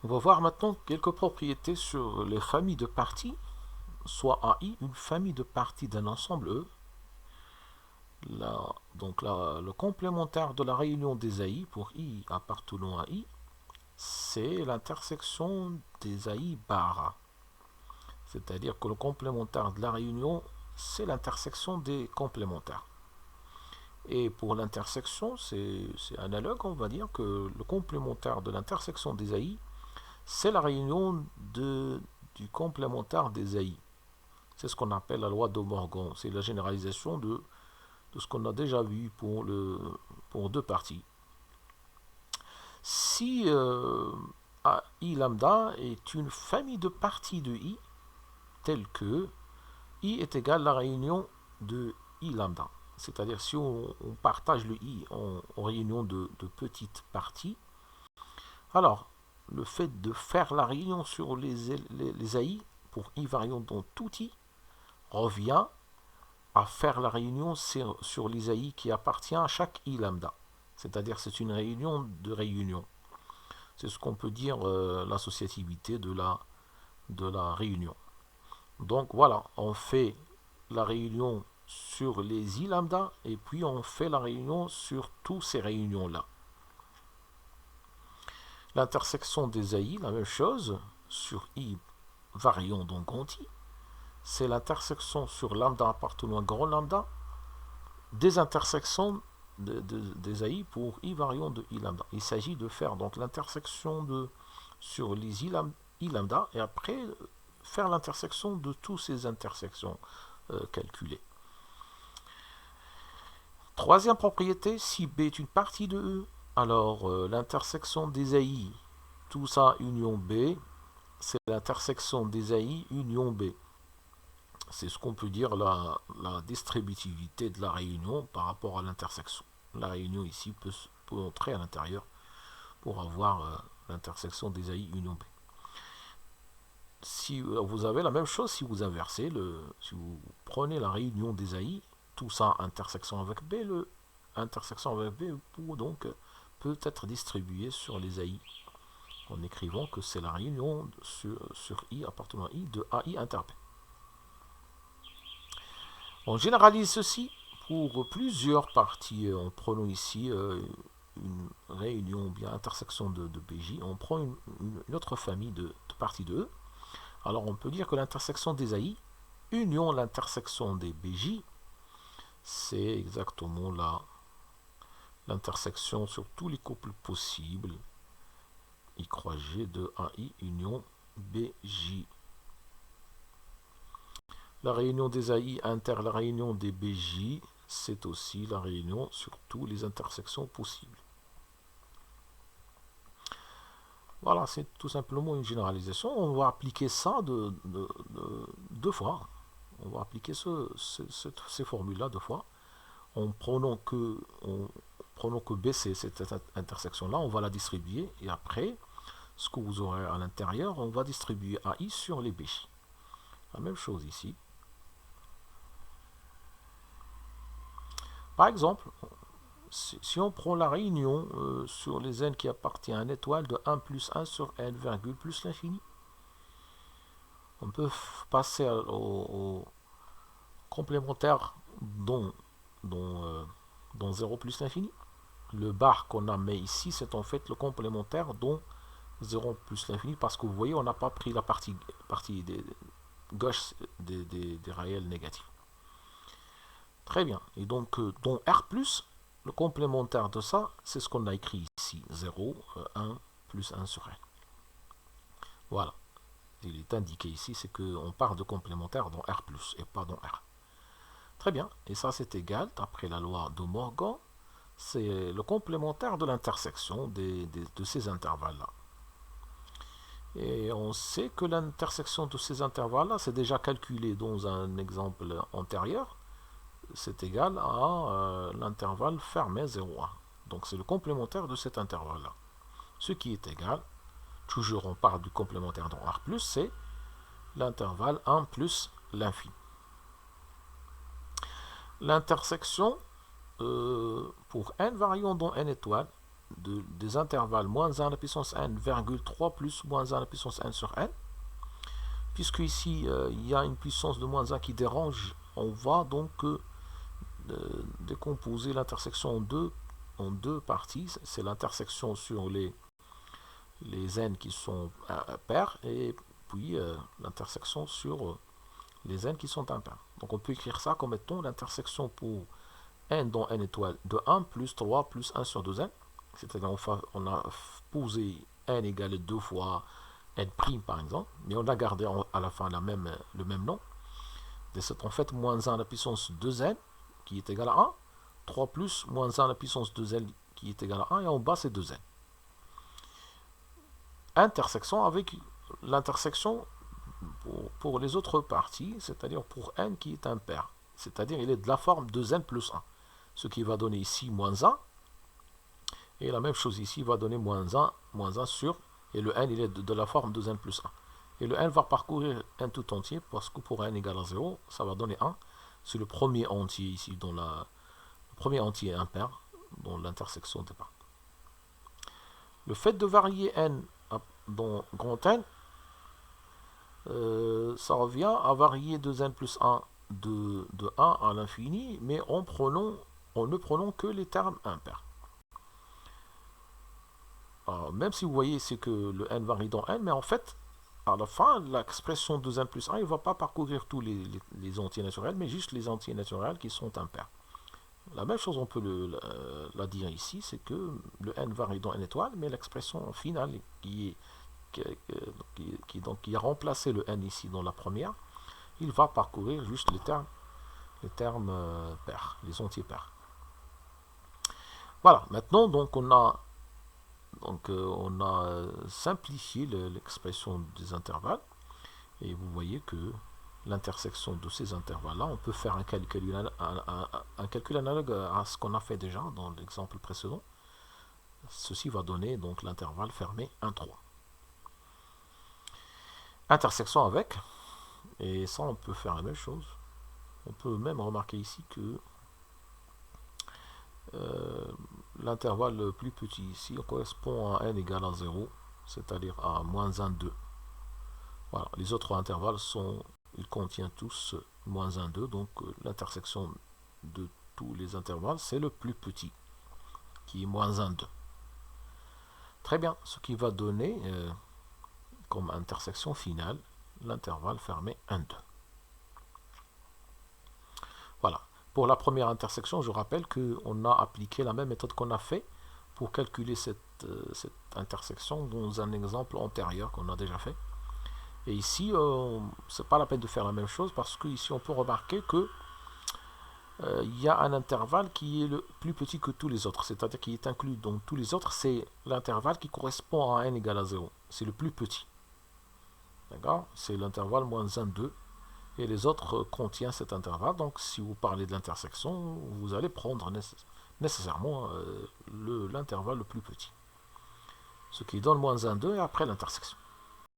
On va voir maintenant quelques propriétés sur les familles de parties, soit AI, une famille de parties d'un ensemble E. Le complémentaire de la réunion des AI pour I appartenant à I, c'est l'intersection des AI bar. C'est-à-dire que le complémentaire de la réunion, c'est l'intersection des complémentaires. Et pour l'intersection, c'est analogue, on va dire que le complémentaire de l'intersection des AI, c'est la réunion du complémentaire des AI. C'est ce qu'on appelle la loi de Morgan. C'est la généralisation de ce qu'on a déjà vu pour deux parties. Si I lambda est une famille de parties de I, telle que I est égal à la réunion de I lambda. C'est-à-dire si on partage le I en réunion de petites parties, alors le fait de faire la réunion sur les AI pour I variant dans tout I revient à faire la réunion sur les AI qui appartient à chaque I lambda. C'est-à-dire c'est une réunion de réunion. C'est ce qu'on peut dire l'associativité de la réunion. Donc voilà, on fait la réunion sur les I lambda et puis on fait la réunion sur toutes ces réunions-là. L'intersection des AI, la même chose, sur I variant dans grand I, c'est l'intersection sur lambda appartenant à grand lambda des intersections des AI pour I variant de I lambda. Il s'agit de faire donc l'intersection sur les I lambda et après faire l'intersection de toutes ces intersections calculées. Troisième propriété, si B est une partie de E, alors l'intersection des AI, tout ça union B, c'est l'intersection des AI union B. C'est ce qu'on peut dire la distributivité de la réunion par rapport à l'intersection. La réunion ici peut entrer à l'intérieur pour avoir l'intersection des AI union B. Si vous avez la même chose si vous inversez, si vous prenez la réunion des AI, tout ça intersection avec B, intersection avec B peut être distribué sur les AI en écrivant que c'est la réunion sur I appartenant à I de AI inter B. On généralise ceci pour plusieurs parties. En prenant ici une réunion bien intersection de BJ, on prend une autre famille de parties de E. Alors on peut dire que l'intersection des AI union l'intersection des BJ, c'est exactement l'intersection sur tous les couples possibles I croix G de AI union BJ. La réunion des AI inter la réunion des BJ, c'est aussi la réunion sur toutes les intersections possibles. Voilà, c'est tout simplement une généralisation. On va appliquer ça deux fois. On va appliquer ces formules-là deux fois. En prenant que B, c'est cette intersection-là, on va la distribuer. Et après, ce que vous aurez à l'intérieur, on va distribuer AI sur les BJ. La même chose ici. Par exemple, si on prend la réunion sur les n qui appartient à une étoile de 1 plus 1 sur n, virgule plus l'infini, on peut passer au complémentaire dont 0 plus l'infini. Le bar qu'on a mis ici, c'est en fait le complémentaire dont 0 plus l'infini, parce que vous voyez, on n'a pas pris la partie gauche des réels négatifs. Très bien. Et donc, dans R+, le complémentaire de ça, c'est ce qu'on a écrit ici. 0, 1, plus 1 sur n. Voilà. Il est indiqué ici, c'est qu'on part de complémentaire dans R+, et pas dans R. Très bien. Et ça, c'est égal, d'après la loi de Morgan, c'est le complémentaire de l'intersection de ces intervalles-là. Et on sait que l'intersection de ces intervalles-là, c'est déjà calculé dans un exemple antérieur. C'est égal à l'intervalle fermé 0,1. Donc c'est le complémentaire de cet intervalle-là. Ce qui est égal, toujours on part du complémentaire dans R+, c'est l'intervalle 1 plus l'infini. L'intersection pour n variant dans n étoiles, des intervalles moins 1 à la puissance n, virgule 3 plus moins 1 à la puissance n sur n. Puisque ici, il y a une puissance de moins 1 qui dérange, on va donc décomposer l'intersection en deux parties. C'est l'intersection sur les n qui sont pairs et puis l'intersection sur les n qui sont impairs. Donc on peut écrire ça comme étant l'intersection pour n dans n étoile de 1 plus 3 plus 1 sur 2n. C'est-à-dire on a posé n égale 2 fois n' par exemple, mais on a gardé à la fin le même nom. C'est en fait moins 1 à la puissance 2n qui est égal à 1, 3 plus moins 1 à la puissance 2n qui est égal à 1, et en bas c'est 2n. Intersection avec l'intersection pour les autres parties, c'est-à-dire pour n qui est impair. C'est-à-dire il est de la forme 2n plus 1. Ce qui va donner ici moins 1. Et la même chose ici va donner moins 1 sur, et le n il est de la forme 2n plus 1. Et le n va parcourir n tout entier, parce que pour n égale à 0, ça va donner 1. C'est le premier entier ici, le premier entier impair, dans l'intersection départ. Le fait de varier n dans grand N, ça revient à varier 2n plus 1 de 1 à l'infini, mais en ne prenant que les termes impairs. Alors, même si vous voyez, c'est que le n varie dans n, mais en fait, à la fin, l'expression 2n plus 1, il ne va pas parcourir tous les entiers naturels, mais juste les entiers naturels qui sont impairs. La même chose, on peut la dire ici, c'est que le n varie dans n étoile, mais l'expression finale qui a remplacé le n ici dans la première, il va parcourir juste les termes pairs, les entiers pairs. Voilà, maintenant donc on a simplifié l'expression des intervalles, et vous voyez que l'intersection de ces intervalles-là, on peut faire un calcul analogue à ce qu'on a fait déjà dans l'exemple précédent. Ceci va donner donc l'intervalle fermé 1, 3. Intersection avec, et ça on peut faire la même chose. On peut même remarquer ici que l'intervalle le plus petit ici correspond à n égale à 0, c'est-à-dire à moins 1, 2. Voilà, les autres intervalles ils contiennent tous moins 1, 2, donc l'intersection de tous les intervalles, c'est le plus petit, qui est moins 1, 2. Très bien, ce qui va donner comme intersection finale l'intervalle fermé 1, 2. Voilà. Pour la première intersection, je rappelle qu'on a appliqué la même méthode qu'on a fait pour calculer cette intersection dans un exemple antérieur qu'on a déjà fait. Et ici, c'est pas la peine de faire la même chose, parce qu'ici on peut remarquer que il y a un intervalle qui est le plus petit que tous les autres, c'est-à-dire qui est inclus dans tous les autres, c'est l'intervalle qui correspond à n égale à 0. C'est le plus petit. D'accord? C'est l'intervalle moins 1, 2. Et les autres contiennent cet intervalle. Donc si vous parlez de l'intersection, vous allez prendre nécessairement l'intervalle le plus petit. Ce qui donne moins 1, 2 et après l'intersection.